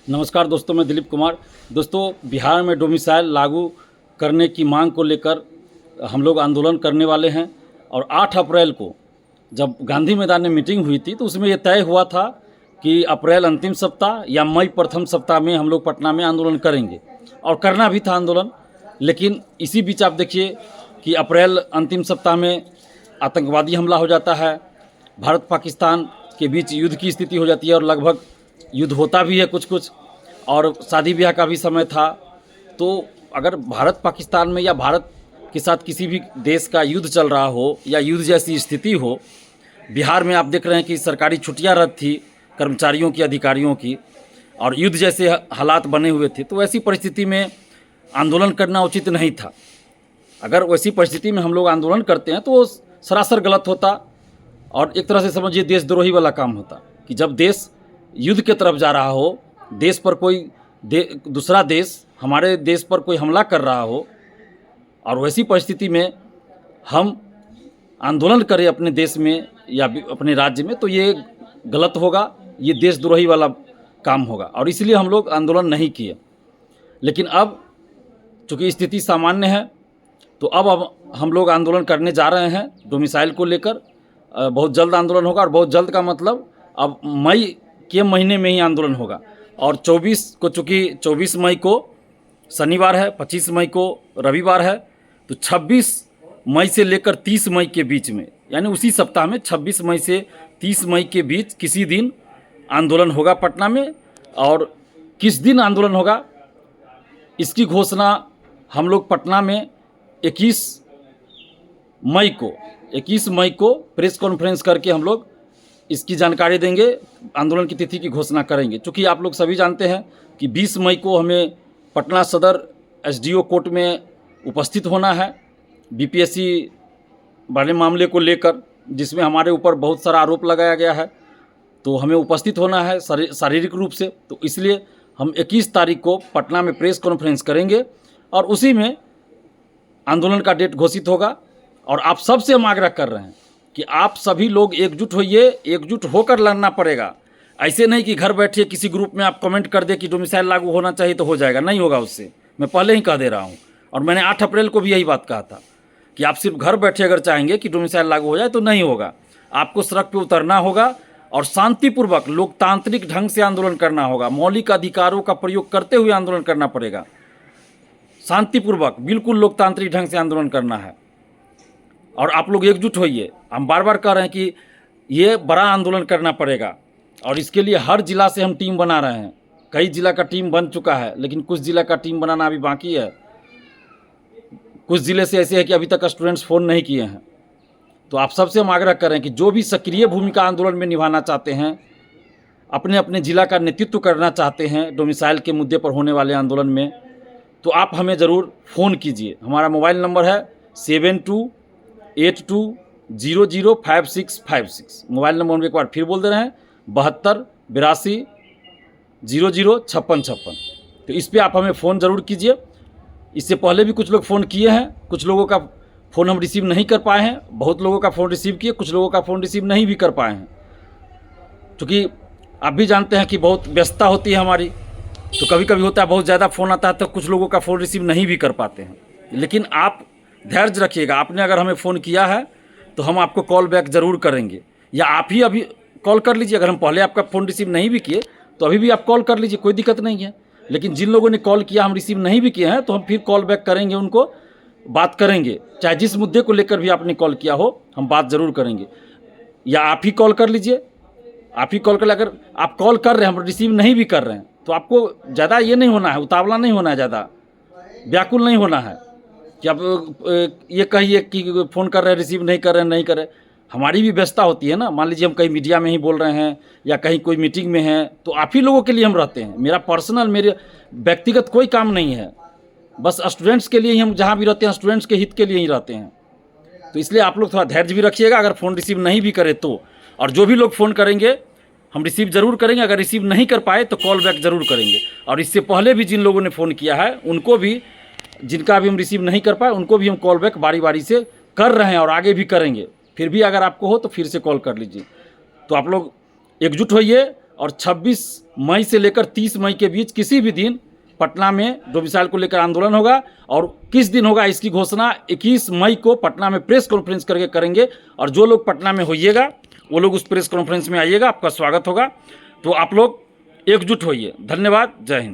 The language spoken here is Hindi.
नमस्कार दोस्तों, मैं दिलीप कुमार। दोस्तों, बिहार में डोमिसाइल लागू करने की मांग को लेकर हम लोग आंदोलन करने वाले हैं। और 8 अप्रैल को जब गांधी मैदान में मीटिंग हुई थी तो उसमें ये तय हुआ था कि अप्रैल अंतिम सप्ताह या मई प्रथम सप्ताह में हम लोग पटना में आंदोलन करेंगे, और करना भी था आंदोलन। लेकिन इसी बीच आप देखिए कि अप्रैल अंतिम सप्ताह में आतंकवादी हमला हो जाता है, भारत पाकिस्तान के बीच युद्ध की स्थिति हो जाती है, और लगभग युद्ध होता भी है कुछ कुछ, और शादी ब्याह का भी समय था। तो अगर भारत पाकिस्तान में या भारत के साथ किसी भी देश का युद्ध चल रहा हो या युद्ध जैसी स्थिति हो, बिहार में आप देख रहे हैं कि सरकारी छुट्टियां रद्द थी कर्मचारियों की, अधिकारियों की, और युद्ध जैसे हालात बने हुए थे। तो ऐसी परिस्थिति में आंदोलन करना उचित नहीं था। अगर वैसी परिस्थिति में हम लोग आंदोलन करते हैं तो वो सरासर गलत होता, और एक तरह से समझिए देशद्रोही वाला काम होता कि जब देश युद्ध की तरफ जा रहा हो, देश पर कोई दूसरा देश हमारे देश पर कोई हमला कर रहा हो, और वैसी परिस्थिति में हम आंदोलन करें अपने देश में या अपने राज्य में, तो ये गलत होगा, ये देशद्रोही वाला काम होगा, और इसलिए हम लोग आंदोलन नहीं किए। लेकिन अब चूँकि स्थिति सामान्य है तो अब हम लोग आंदोलन करने जा रहे हैं डोमिसाइल को लेकर। बहुत जल्द आंदोलन होगा, और बहुत जल्द का मतलब अब मई के महीने में ही आंदोलन होगा। और 24 को, चूँकि 24 मई को शनिवार है, 25 मई को रविवार है, तो 26 मई से लेकर 30 मई के बीच में, यानी उसी सप्ताह में 26 मई से 30 मई के बीच किसी दिन आंदोलन होगा पटना में। और किस दिन आंदोलन होगा इसकी घोषणा हम लोग पटना में 21 मई को प्रेस कॉन्फ्रेंस करके हम लोग इसकी जानकारी देंगे, आंदोलन की तिथि की घोषणा करेंगे। चूँकि आप लोग सभी जानते हैं कि 20 मई को हमें पटना सदर एसडीओ कोर्ट में उपस्थित होना है बीपीएससी वाले मामले को लेकर, जिसमें हमारे ऊपर बहुत सारा आरोप लगाया गया है। तो हमें उपस्थित होना है शारीरिक रूप से, तो इसलिए हम 21 तारीख को पटना में प्रेस कॉन्फ्रेंस करेंगे, और उसी में आंदोलन का डेट घोषित होगा। और आप सबसे हम आग्रह कर रहे हैं कि आप सभी लोग एकजुट होइए, एकजुट होकर लड़ना पड़ेगा। ऐसे नहीं कि घर बैठिए किसी ग्रुप में आप कमेंट कर दे कि डोमिसाइल लागू होना चाहिए तो हो जाएगा, नहीं होगा उससे। मैं पहले ही कह दे रहा हूँ, और मैंने 8 अप्रैल को भी यही बात कहा था कि आप सिर्फ घर बैठे अगर चाहेंगे कि डोमिसाइल लागू हो जाए तो नहीं होगा। आपको सड़क पर उतरना होगा और शांतिपूर्वक लोकतांत्रिक ढंग से आंदोलन करना होगा। मौलिक अधिकारों का प्रयोग करते हुए आंदोलन करना पड़ेगा, शांतिपूर्वक, बिल्कुल लोकतांत्रिक ढंग से आंदोलन करना है। और आप लोग एकजुट होइए। हम बार बार कह रहे हैं कि ये बड़ा आंदोलन करना पड़ेगा, और इसके लिए हर जिला से हम टीम बना रहे हैं। कई जिला का टीम बन चुका है, लेकिन कुछ जिला का टीम बनाना अभी बाकी है। कुछ ज़िले से ऐसे है कि अभी तक स्टूडेंट्स फ़ोन नहीं किए हैं। तो आप सबसे हम आग्रह करें कि जो भी सक्रिय भूमिका आंदोलन में निभाना चाहते हैं, अपने अपने ज़िला का नेतृत्व करना चाहते हैं डोमिसाइल के मुद्दे पर होने वाले आंदोलन में, तो आप हमें ज़रूर फ़ोन कीजिए। हमारा मोबाइल नंबर है 7282005656। मोबाइल नंबर हम एक बार फिर बोल दे रहे हैं, 7282005656। तो इस पर आप हमें फ़ोन ज़रूर कीजिए। इससे पहले भी कुछ लोग फ़ोन किए हैं, कुछ लोगों का फ़ोन हम रिसीव नहीं कर पाए हैं, बहुत लोगों का फ़ोन रिसीव किए, कुछ लोगों का फ़ोन रिसीव नहीं भी कर पाए हैं। क्योंकि आप भी जानते हैं कि बहुत व्यस्तता होती है हमारी, तो कभी कभी होता है बहुत ज़्यादा फ़ोन आता है तो कुछ लोगों का फ़ोन रिसीव नहीं भी कर पाते हैं। लेकिन आप धैर्य रखिएगा, आपने अगर हमें फ़ोन किया है तो हम आपको कॉल बैक ज़रूर करेंगे, या आप ही अभी कॉल कर लीजिए। अगर हम पहले आपका फ़ोन रिसीव नहीं भी किए तो अभी भी आप कॉल कर लीजिए, कोई दिक्कत नहीं है। लेकिन जिन लोगों ने कॉल किया हम रिसीव नहीं भी किए हैं तो हम फिर कॉल बैक करेंगे, उनको बात करेंगे। चाहे जिस मुद्दे को लेकर भी आपने कॉल किया हो, हम बात ज़रूर करेंगे। या आप ही कॉल कर लीजिए, आप ही कॉल कर, अगर आप कॉल कर रहे हैं हम रिसीव नहीं भी कर रहे हैं तो आपको ज़्यादा ये नहीं होना है, उतावला नहीं होना है, ज़्यादा व्याकुल नहीं होना है कि आप ये कहिए कि फ़ोन कर रहे हैं रिसीव नहीं कर रहे हैं, नहीं कर रहे। हमारी भी व्यस्तता होती है ना। मान लीजिए हम कहीं मीडिया में ही बोल रहे हैं या कहीं कोई मीटिंग में हैं, तो आप ही लोगों के लिए हम रहते हैं। मेरा पर्सनल, मेरे व्यक्तिगत कोई काम नहीं है, बस स्टूडेंट्स के लिए ही हम जहाँ भी रहते हैं स्टूडेंट्स के हित के लिए ही रहते हैं। तो इसलिए आप लोग थोड़ा धैर्य भी रखिएगा अगर फ़ोन रिसीव नहीं भी करें तो। और जो भी लोग फ़ोन करेंगे हम रिसीव ज़रूर करेंगे, अगर रिसीव नहीं कर पाए तो कॉल बैक ज़रूर करेंगे। और इससे पहले भी जिन लोगों ने फ़ोन किया है उनको भी, जिनका भी हम रिसीव नहीं कर पाए उनको भी हम कॉल बैक बारी बारी से कर रहे हैं और आगे भी करेंगे। फिर भी अगर आपको हो तो फिर से कॉल कर लीजिए। तो आप लोग एकजुट होइए और 26 मई से लेकर 30 मई के बीच किसी भी दिन पटना में डोमिसाइल को लेकर आंदोलन होगा। और किस दिन होगा इसकी घोषणा 21 मई को पटना में प्रेस कॉन्फ्रेंस करके करेंगे। और जो लोग पटना में होइएगा वो लोग उस प्रेस कॉन्फ्रेंस में आइएगा, आपका स्वागत होगा। तो आप लोग एकजुट होइए। धन्यवाद। जय हिंद।